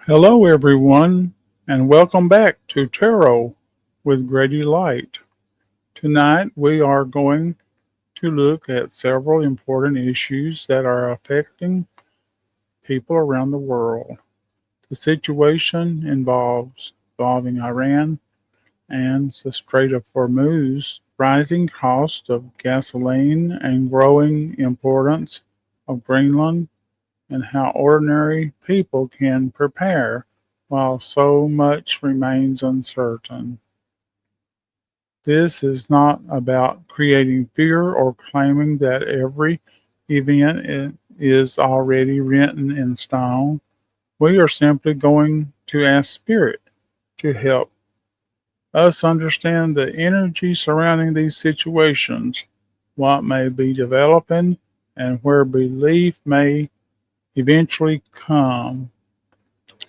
Hello, everyone, and welcome back to Tarot with Gradylight. Tonight, we are going to look at several important issues that are affecting people around the world. The situation involving Iran and the Strait of Hormuz, rising cost of gasoline, and growing importance of Greenland, and how ordinary people can prepare while so much remains uncertain. This is not about creating fear or claiming that every event is already written in stone. We are simply going to ask Spirit to help us understand the energy surrounding these situations, what may be developing, and where belief may eventually come.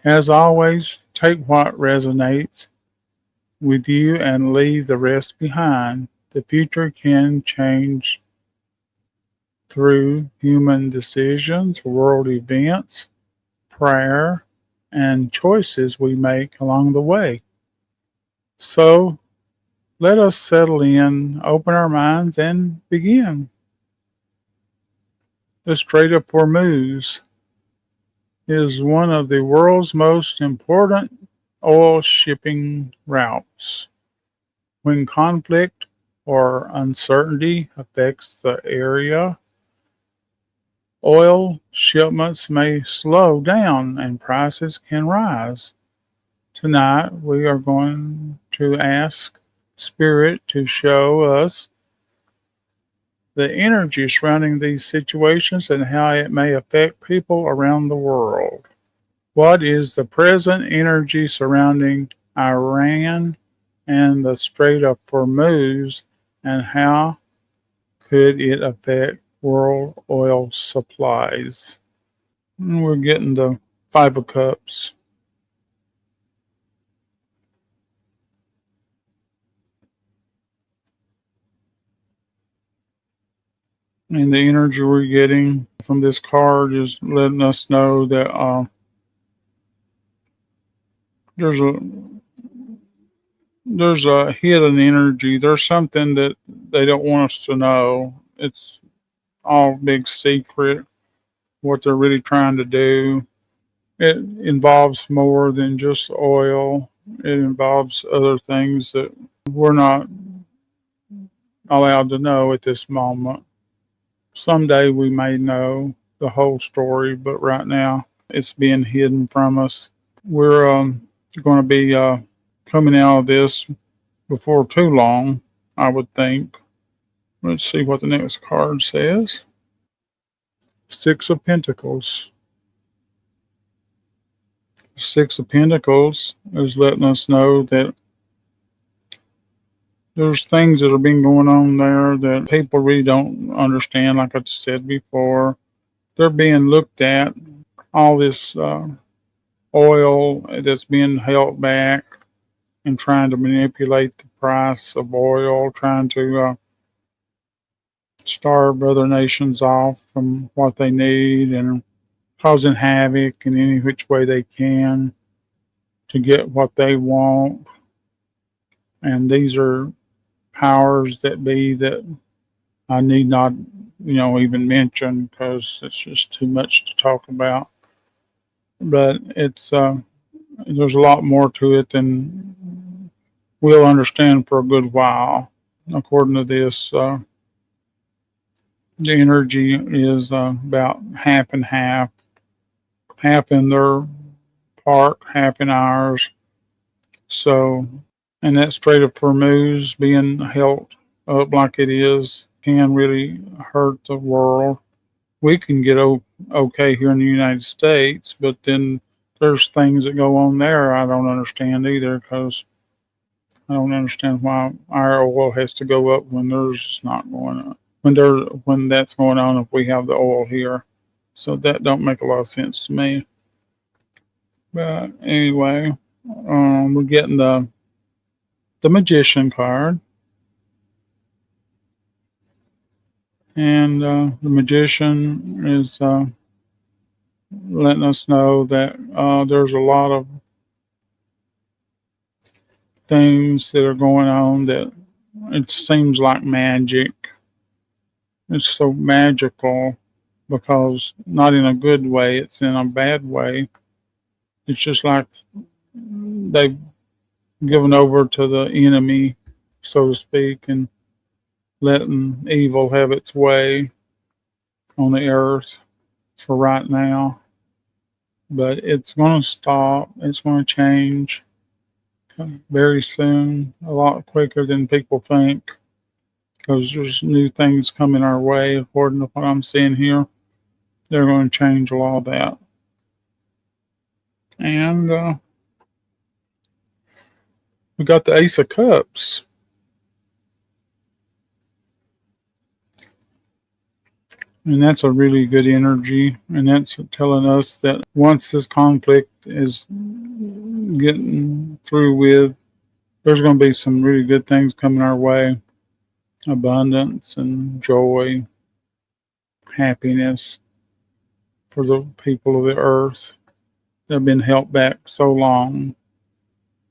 As always, take what resonates with you and leave the rest behind. The future can change through human decisions, world events, prayer, and choices we make along the way. So let us settle in, open our minds, and begin. The Strait of Hormuz is one of the world's most important oil shipping routes. When conflict or uncertainty affects the area, oil shipments may slow down and prices can rise. Tonight, we are going to ask Spirit to show us the energy surrounding these situations and how it may affect people around the world. What is the present energy surrounding Iran and the Strait of Hormuz, and how could it affect world oil supplies? And we're getting the Five of Cups. And the energy we're getting from this card is letting us know that there's a there's a hidden energy. There's something that they don't want us to know. It's all big secret what they're really trying to do. It involves more than just oil. It involves other things that we're not allowed to know at this moment. Someday we may know the whole story, but right now it's being hidden from us. We're going to be coming out of this before too long, I would think. Let's see what the next card says. Six of Pentacles. Six of Pentacles is letting us know that there's things that are being going on there that people really don't understand. Like I just said before, they're being looked at. All this oil that's being held back and trying to manipulate the price of oil, trying to starve other nations off from what they need and causing havoc in any which way they can to get what they want. And these are powers that be that I need not, even mention because it's just too much to talk about. But it's there's a lot more to it than we'll understand for a good while. According to this, the energy is about half and half in their part, half in ours. So, and that Strait of Hormuz being held up like it is can really hurt the world. We can get okay here in the United States, but then there's things that go on there I don't understand either because I don't understand why our oil has to go up when theirs is not going up. When that's going on if we have the oil here. So that don't make a lot of sense to me. But anyway, we're getting the Magician card. And the Magician is letting us know that there's a lot of things that are going on that it seems like magic. It's so magical because not in a good way, it's in a bad way. It's just like they've given over to the enemy, so to speak, and letting evil have its way on the earth for right now. But it's going to stop, it's going to change very soon, a lot quicker than people think, because there's new things coming our way, according to what I'm seeing here. They're going to change a lot of that. And we got the Ace of Cups. And that's a really good energy. And that's telling us that once this conflict is getting through with, there's going to be some really good things coming our way. Abundance and joy, happiness for the people of the earth that have been held back so long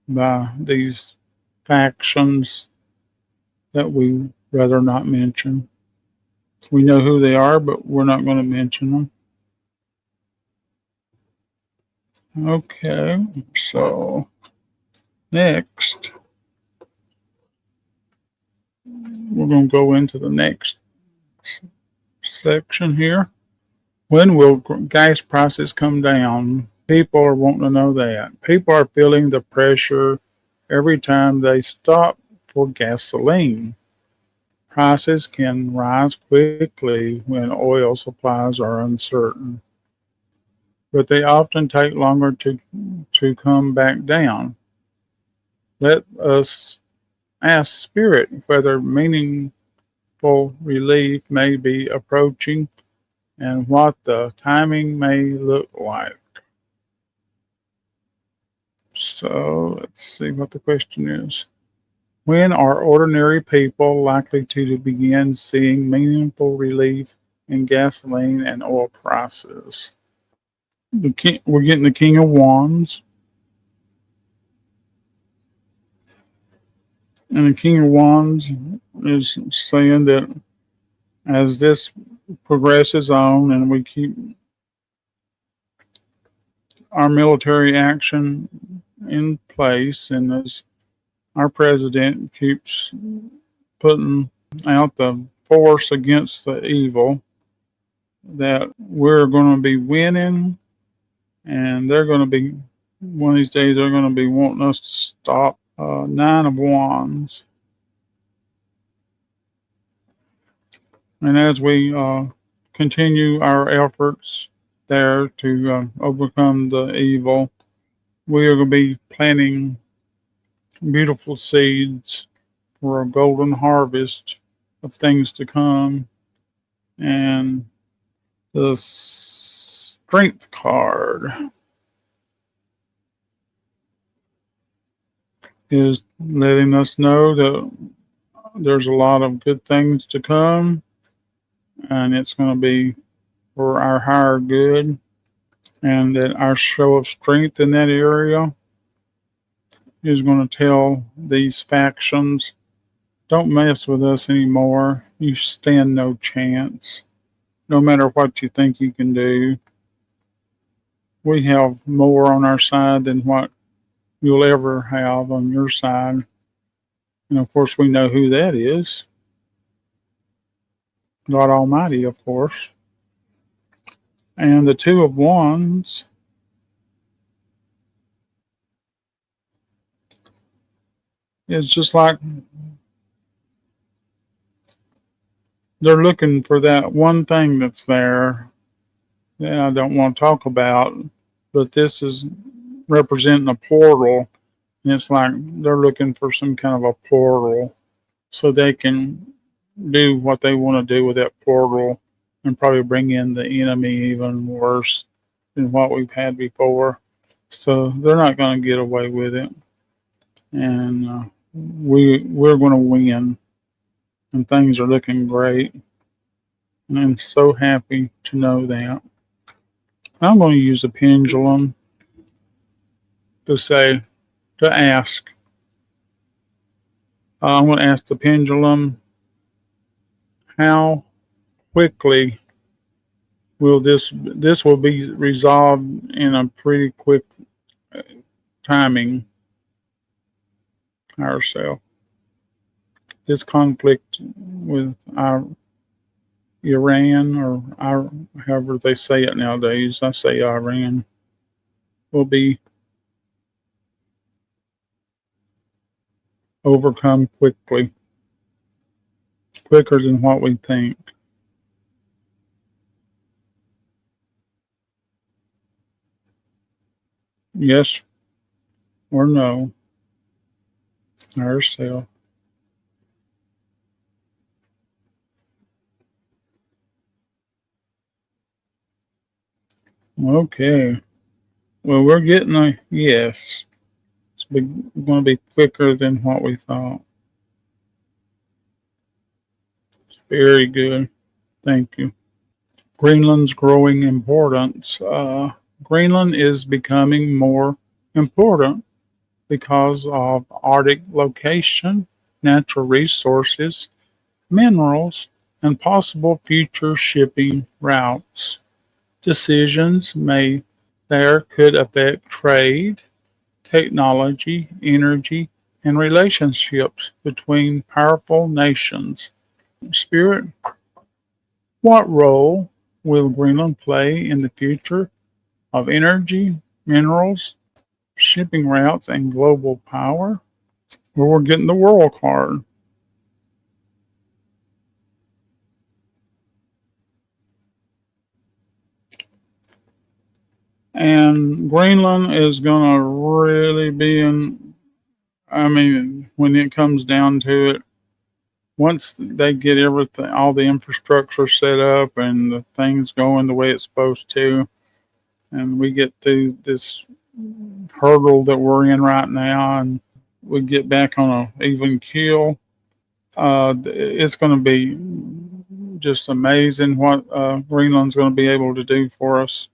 by these factions that we rather not mention. We know who they are, but we're not going to mention them. Okay, so next, we're going to go into the next section here. When will gas prices come down? People are wanting to know that. People are feeling the pressure every time they stop for gasoline. Prices can rise quickly when oil supplies are uncertain, but they often take longer to come back down. Let us ask Spirit whether meaningful relief may be approaching and what the timing may look like. So let's see what the question is. When are ordinary people likely to begin seeing meaningful relief in gasoline and oil prices? We're getting the King of Wands. And the King of Wands is saying that as this progresses on and we keep our military action in place, and as our president keeps putting out the force against the evil, that we're going to be winning, and they're going to be, one of these days, they're going to be wanting us to stop. Nine of Wands. And as we continue our efforts there to overcome the evil, we are going to be planting beautiful seeds for a golden harvest of things to come. And the Strength card is letting us know that there's a lot of good things to come, and it's going to be for our higher good, and that our show of strength in that area is going to tell these factions, don't mess with us anymore. You stand no chance. No matter what you think you can do, we have more on our side than what you'll ever have on your side. And of course, we know who that is. God Almighty, of course. And the Two of Wands is just like they're looking for that one thing that's there that I don't want to talk about, but this is representing a portal, and it's like they're looking for some kind of a portal so they can do what they want to do with that portal and probably bring in the enemy even worse than what we've had before. So they're not going to get away with it, and we're going to win, and things are looking great, and I'm so happy to know that. I'm going to use a pendulum to say, to ask. I'm going to ask the pendulum, how quickly will this will be resolved in a pretty quick timing ourselves. This conflict with our Iran, or our, however they say it nowadays, I say Iran, will be overcome quickly, quicker than what we think. Yes or no, ourselves. Okay. Well, we're getting a yes. It's going to be quicker than what we thought. Very good. Thank you. Greenland's growing importance. Greenland is becoming more important because of Arctic location, natural resources, minerals, and possible future shipping routes. Decisions made there could affect trade, technology, energy, and relationships between powerful nations. Spirit, what role will Greenland play in the future of energy, minerals, shipping routes, and global power? Well, we're getting the world card. And Greenland is going to really be in, I mean, when it comes down to it, once they get everything, all the infrastructure set up and the things going the way it's supposed to, and we get through this hurdle that we're in right now, and we get back on an even keel, it's going to be just amazing what Greenland's going to be able to do for us.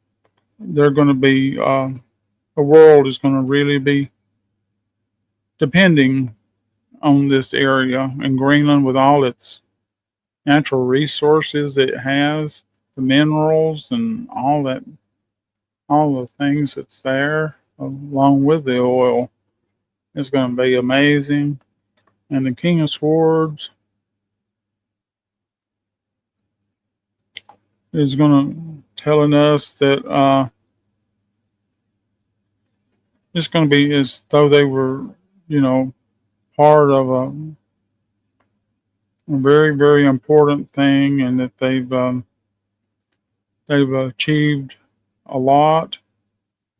They're going to be, the world is going to really be depending on this area, and Greenland, with all its natural resources that it has, the minerals and all that, all the things that's there, along with the oil, is going to be amazing. And the King of Swords is going to telling us that it's going to be as though they were, you know, part of a very, very important thing, and that they've achieved a lot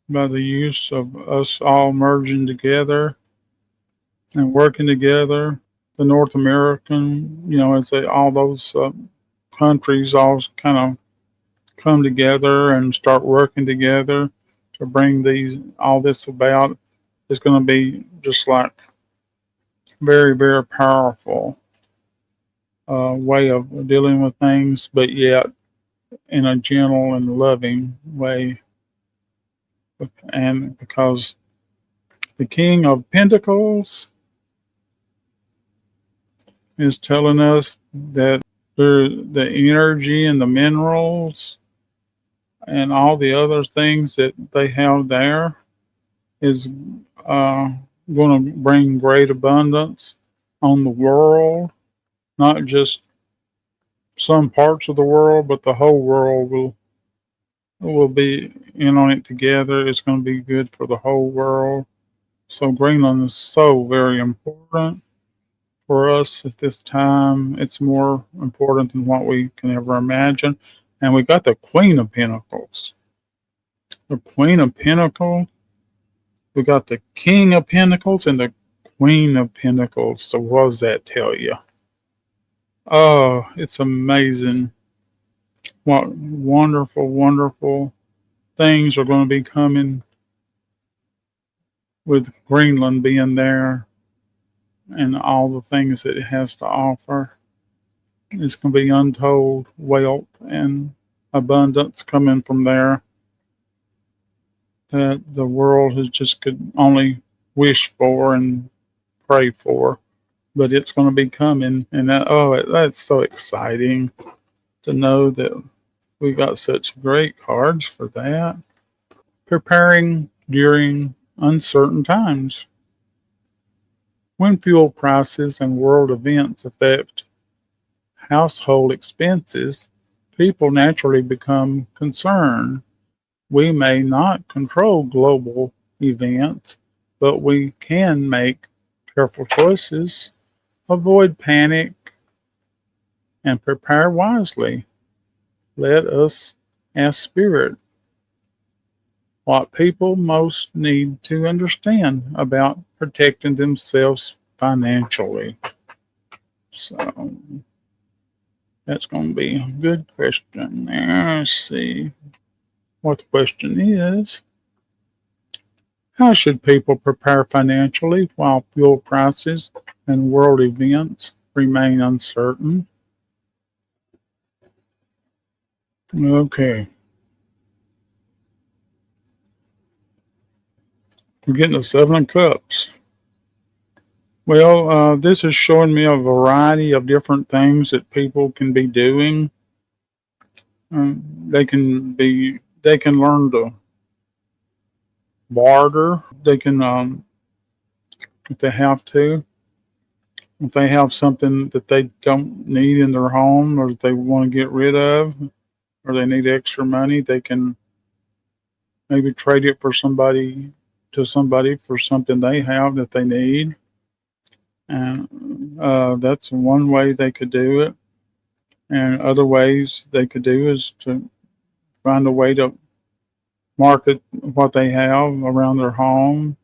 by the use of us all merging together and working together. The North American, you know, it's all those countries all kind of come together and start working together to bring all this about. It's going to be just like very, very powerful way of dealing with things, but yet in a gentle and loving way. And because the King of Pentacles is telling us that the energy and the minerals and all the other things that they have there is going to bring great abundance on the world, not just some parts of the world, but the whole world will be in on it together. It's going to be good for the whole world. So Greenland is so very important for us at this time. It's more important than what we can ever imagine. And we got the Queen of Pentacles. The Queen of Pentacles. We got the King of Pentacles and the Queen of Pentacles. So what does that tell you? Oh, it's amazing what wonderful, wonderful things are going to be coming with Greenland being there and all the things that it has to offer. It's going to be untold wealth and abundance coming from there. that the world has just could only wish for and pray for, but it's going to be coming. And that's so exciting to know that we got such great cards for that. Preparing during uncertain times. When fuel prices and world events affect household expenses, people naturally become concerned. We may not control global events, but we can make careful choices, avoid panic, and prepare wisely. Let us ask Spirit what people most need to understand about protecting themselves financially. So that's going to be a good question. Let's see what the question is. How should people prepare financially while fuel prices and world events remain uncertain? Okay, we're getting the Seven of Cups. Well, this is showing me a variety of different things that people can be doing. They can learn to barter. They can, if they have to, if they have something that they don't need in their home or that they want to get rid of, or they need extra money, they can maybe trade it for somebody to somebody for something they have that they need. And that's one way they could do it. And other ways they could do is to find a way to market what they have around their home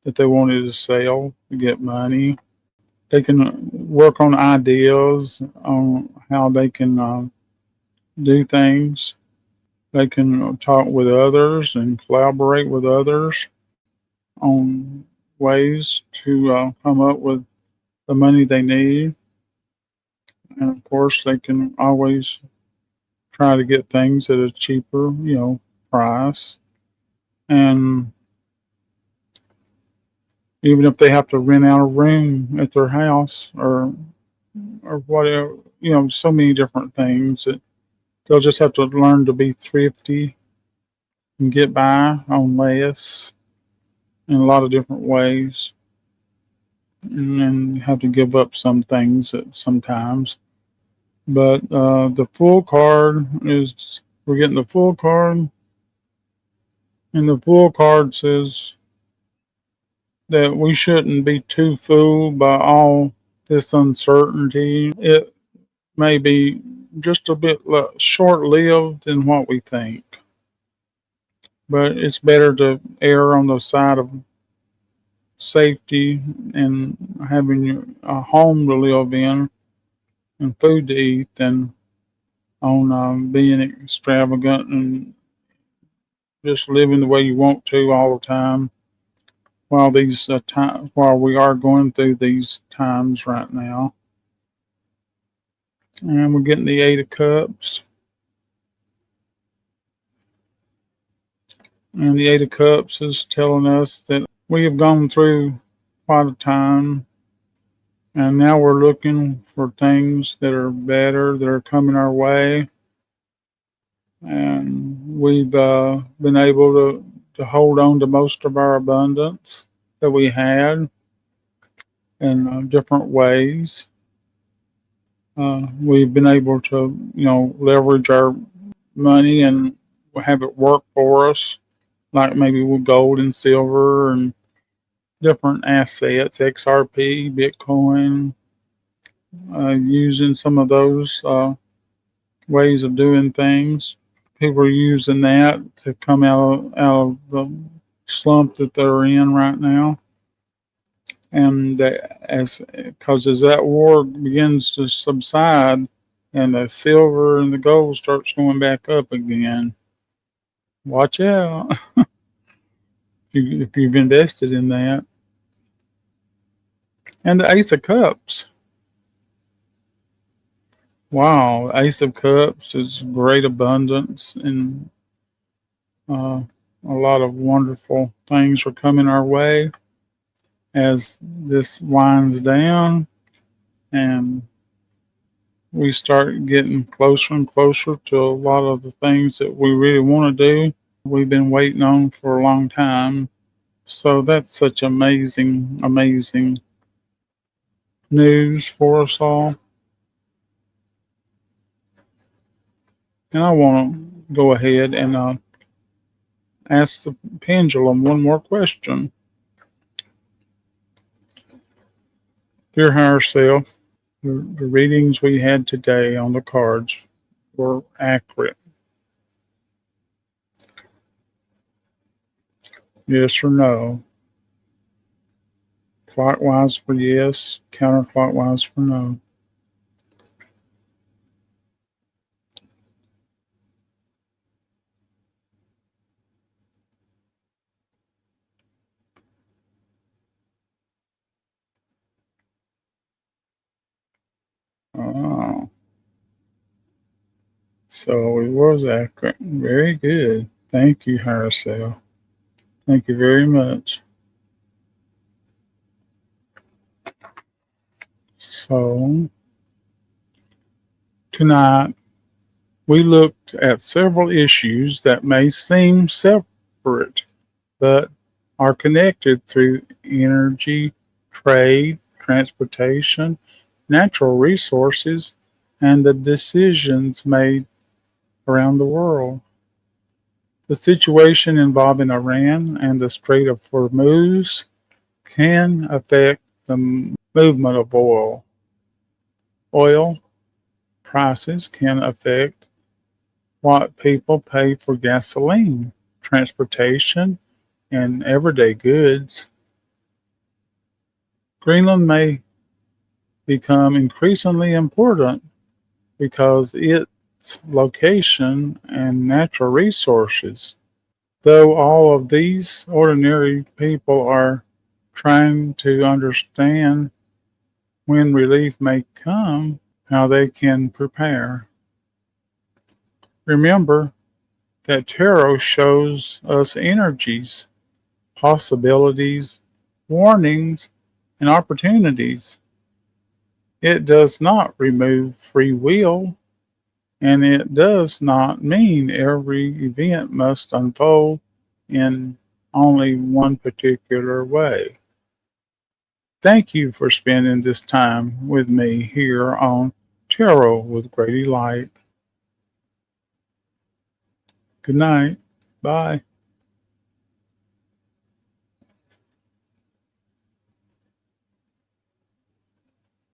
that they wanted to sell to get money. They can work on ideas on how they can do things. They can talk with others and collaborate with others on ways to come up with the money they need. And of course, they can always try to get things at a cheaper, price. And even if they have to rent out a room at their house or whatever, so many different things that they'll just have to learn to be thrifty and get by on less in a lot of different ways. And then have to give up some things sometimes. But the full card is, we're getting the full card. And the full card says that we shouldn't be too fooled by all this uncertainty. It may be just a bit short lived than what we think. But it's better to err on the side of safety and having a home to live in and food to eat than on being extravagant and just living the way you want to all the time while while we are going through these times right now. And we're getting the Eight of Cups. And the Eight of Cups is telling us that we have gone through quite a time, and now we're looking for things that are better, that are coming our way. And we've been able to hold on to most of our abundance that we had in different ways. We've been able to, leverage our money and have it work for us, like maybe with gold and silver and different assets, XRP, Bitcoin, using some of those ways of doing things. People are using that to come out of the slump that they're in right now. And because as that war begins to subside and the silver and the gold starts going back up again, watch out if you've invested in that. And the Ace of Cups. Wow, Ace of Cups is great abundance and a lot of wonderful things are coming our way as this winds down and we start getting closer and closer to a lot of the things that we really want to do. We've been waiting on for a long time. So that's such amazing, amazing news for us all. And I want to go ahead and ask the pendulum one more question. Dear higher self, the readings we had today on the cards were accurate. Yes or no? Clockwise for yes, counterclockwise for no. Oh, so it was accurate. Very good. Thank you, higher self. Thank you very much. So, tonight we looked at several issues that may seem separate but are connected through energy, trade, transportation, natural resources, and the decisions made around the world. The situation involving Iran and the Strait of Hormuz can affect the movement of oil. Oil prices can affect what people pay for gasoline, transportation, and everyday goods. Greenland may become increasingly important because its location and natural resources. Though all of these ordinary people are trying to understand when relief may come, how they can prepare. Remember that tarot shows us energies, possibilities, warnings, and opportunities. It does not remove free will, and it does not mean every event must unfold in only one particular way. Thank you for spending this time with me here on Tarot with Gradylight. Good night. Bye.